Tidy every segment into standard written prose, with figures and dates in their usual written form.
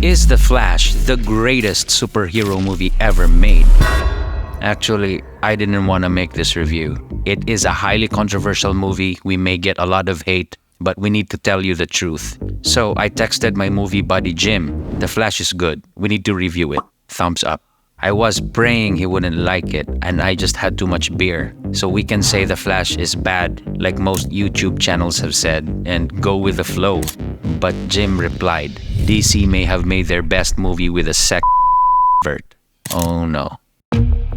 Is The Flash the greatest superhero movie ever made? Actually, I didn't want to make this review. It is a highly controversial movie. We may get a lot of hate, but we need to tell you the truth. So I texted my movie buddy Jim, The Flash is good. We need to review it. Thumbs up. I was praying he wouldn't like it, and I just had too much beer. So we can say The Flash is bad, like most YouTube channels have said, and go with the flow. But Jim replied, DC may have made their best movie with a vert. Oh no.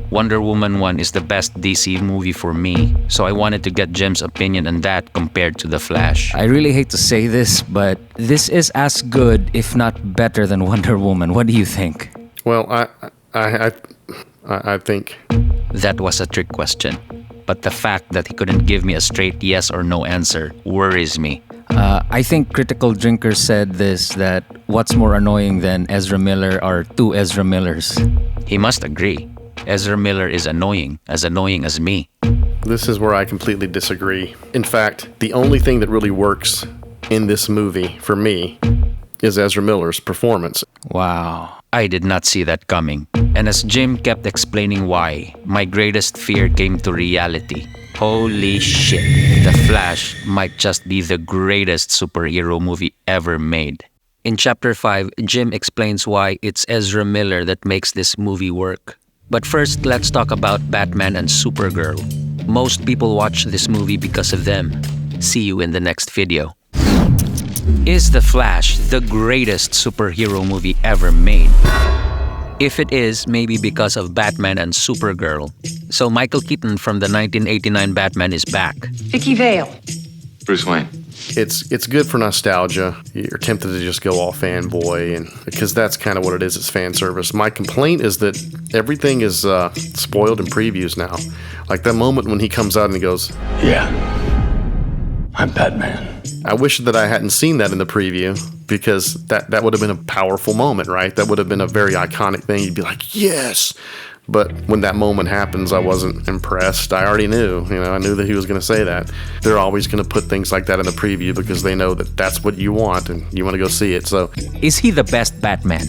Wonder Woman 1 is the best DC movie for me, so I wanted to get Jim's opinion on that compared to The Flash. I really hate to say this, but this is as good, if not better, than Wonder Woman. What do you think? Well, I think that was a trick question, but the fact that he couldn't give me a straight yes or no answer worries me. I think Critical Drinker said this, that what's more annoying than Ezra Miller are two Ezra Millers. He must agree. Ezra Miller is annoying as me. This is where I completely disagree. In fact, the only thing that really works in this movie, for me, is Ezra Miller's performance. Wow. I did not see that coming. And as Jim kept explaining why, my greatest fear came to reality. Holy shit, The Flash might just be the greatest superhero movie ever made. In Chapter 5, Jim explains why it's Ezra Miller that makes this movie work. But first, let's talk about Batman and Supergirl. Most people watch this movie because of them. See you in the next video. Is The Flash the greatest superhero movie ever made? If it is, maybe because of Batman and Supergirl. So Michael Keaton from the 1989 Batman is back. Vicky Vale. Bruce Wayne. It's good for nostalgia. You're tempted to just go all fanboy, and because that's kind of what it is. It's fan service. My complaint is that everything is spoiled in previews now. Like that moment when he comes out and he goes, Yeah, I'm Batman. I wish that I hadn't seen that in the preview, because that would have been a powerful moment, right? That would have been a very iconic thing. You'd be like, yes. But when that moment happens, I wasn't impressed. I already knew, I knew that he was going to say that. They're always going to put things like that in the preview because they know that that's what you want and you want to go see it. So, is he the best Batman?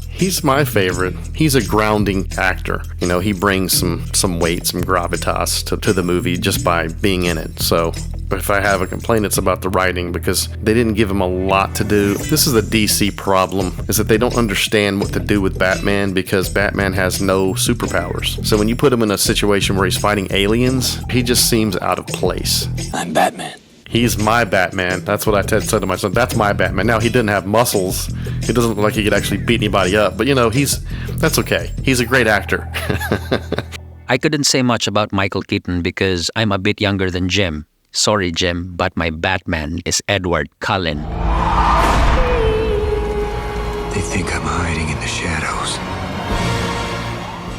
He's my favorite. He's a grounding actor. He brings some weight, some gravitas to the movie just by being in it. So, but if I have a complaint, it's about the writing, because they didn't give him a lot to do. This is the DC problem, is that they don't understand what to do with Batman, because Batman has no superpowers. So when you put him in a situation where he's fighting aliens, he just seems out of place. I'm Batman. He's my Batman. That's what I said to myself. That's my Batman. Now, he didn't have muscles. He doesn't look like he could actually beat anybody up. But, that's okay. He's a great actor. I couldn't say much about Michael Keaton because I'm a bit younger than Jim. Sorry, Jim, but my Batman is Edward Cullen. They think I'm hiding in the shadows.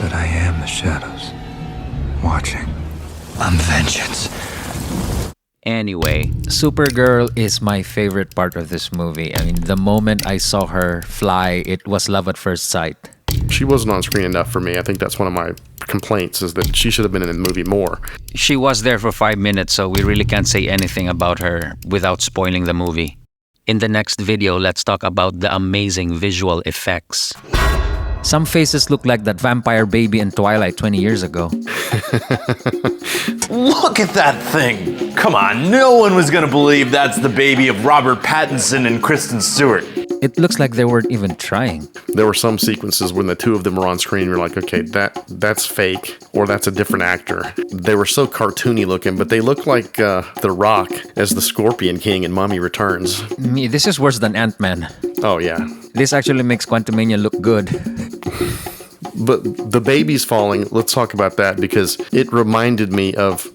But I am the shadows. Watching. I'm vengeance. Anyway, Supergirl is my favorite part of this movie. I mean, the moment I saw her fly, it was love at first sight. She wasn't on screen enough for me. I think that's one of my complaints, is that she should have been in the movie more. She was there for 5 minutes, so we really can't say anything about her without spoiling the movie. In the next video, let's talk about the amazing visual effects. Some faces look like that vampire baby in Twilight 20 years ago. Look at that thing! Come on, no one was gonna believe that's the baby of Robert Pattinson and Kristen Stewart. It looks like they weren't even trying. There were some sequences when the two of them were on screen, you're like, okay, that's fake, or that's a different actor. They were so cartoony looking, but they look like The Rock as the Scorpion King in Mummy Returns. This is worse than Ant-Man. Oh, yeah. This actually makes Quantumania look good. But the baby's falling, let's talk about that, because it reminded me of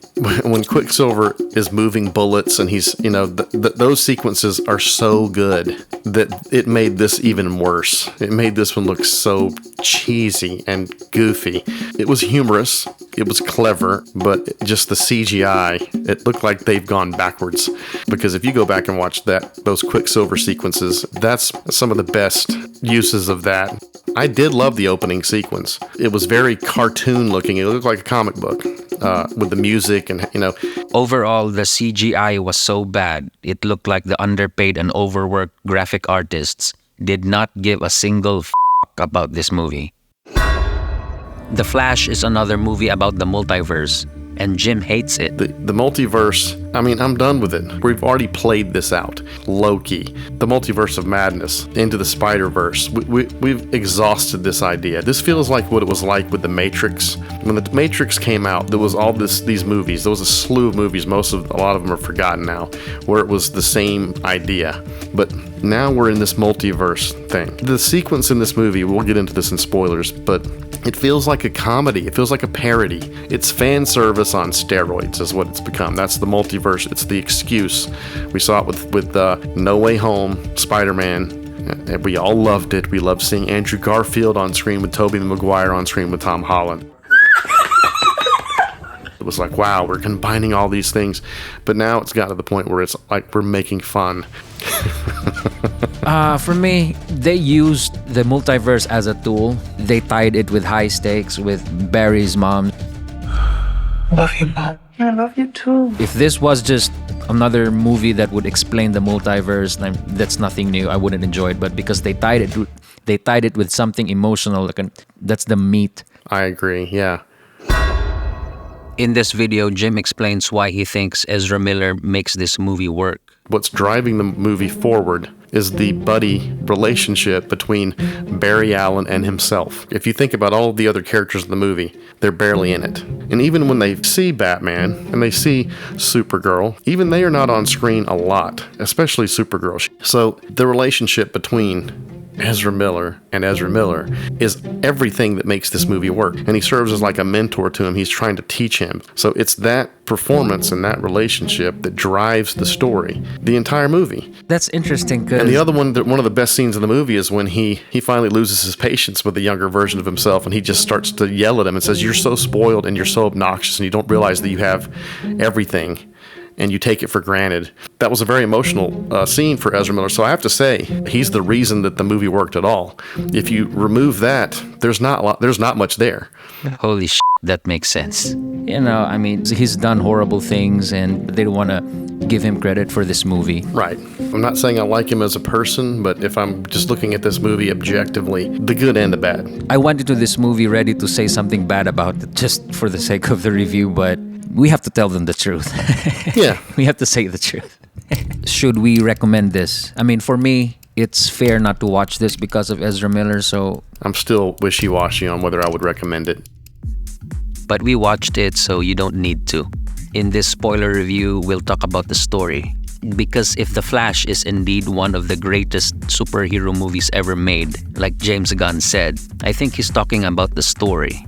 when Quicksilver is moving bullets, and he's, those sequences are so good that it made this even worse. It made this one look so cheesy and goofy. It was humorous, it was clever, but just the CGI, it looked like they've gone backwards. Because if you go back and watch those Quicksilver sequences, that's some of the best uses of that. I did love the opening sequence. It was very cartoon looking. It looked like a comic book with the music and, Overall, the CGI was so bad, it looked like the underpaid and overworked graphic artists did not give a single about this movie. The Flash is another movie about the multiverse, and Jim hates it. The multiverse, I mean, I'm done with it. We've already played this out. Loki, the multiverse of madness, into the Spider-Verse. We've exhausted this idea. This feels like what it was like with The Matrix. When The Matrix came out, there was all these movies. There was a slew of movies. A lot of them are forgotten now, where it was the same idea. But now we're in this multiverse thing. The sequence in this movie, we'll get into this in spoilers, but it feels like a comedy. It feels like a parody. It's fan service on steroids is what it's become. That's the multiverse. It's the excuse. We saw it with No Way Home, Spider-Man. We all loved it. We loved seeing Andrew Garfield on screen with Tobey Maguire on screen with Tom Holland. It was like, wow, we're combining all these things. But now it's got to the point where it's like we're making fun. For me, they used the multiverse as a tool. They tied it with High Stakes, with Barry's mom. Love you, Mom. I love you too. If this was just another movie that would explain the multiverse, that's nothing new. I wouldn't enjoy it. But because they tied it with something emotional, that's the meat. I agree, yeah. In this video, Jim explains why he thinks Ezra Miller makes this movie work. What's driving the movie forward is the buddy relationship between Barry Allen and himself. If you think about all of the other characters in the movie, they're barely in it. And even when they see Batman and they see Supergirl, even they are not on screen a lot, especially Supergirl. So the relationship between Ezra Miller and Ezra Miller is everything that makes this movie work. And he serves as like a mentor to him. He's trying to teach him. So it's that performance and that relationship that drives the story, the entire movie. That's interesting because... And the other one of the best scenes in the movie is when he finally loses his patience with the younger version of himself, and he just starts to yell at him and says, "You're so spoiled and you're so obnoxious and you don't realize that you have everything and you take it for granted." That was a very emotional scene for Ezra Miller. So I have to say, he's the reason that the movie worked at all. If you remove that, there's not much there. Holy shit, that makes sense. You know, I mean, he's done horrible things and they don't want to give him credit for this movie. Right. I'm not saying I like him as a person, but if I'm just looking at this movie objectively, the good and the bad. I went into this movie ready to say something bad about it just for the sake of the review, but we have to tell them the truth. Yeah. We have to say the truth. Should we recommend this? I mean, for me, it's fair not to watch this because of Ezra Miller, so... I'm still wishy-washy on whether I would recommend it. But we watched it, so you don't need to. In this spoiler review, we'll talk about the story. Because if The Flash is indeed one of the greatest superhero movies ever made, like James Gunn said, I think he's talking about the story.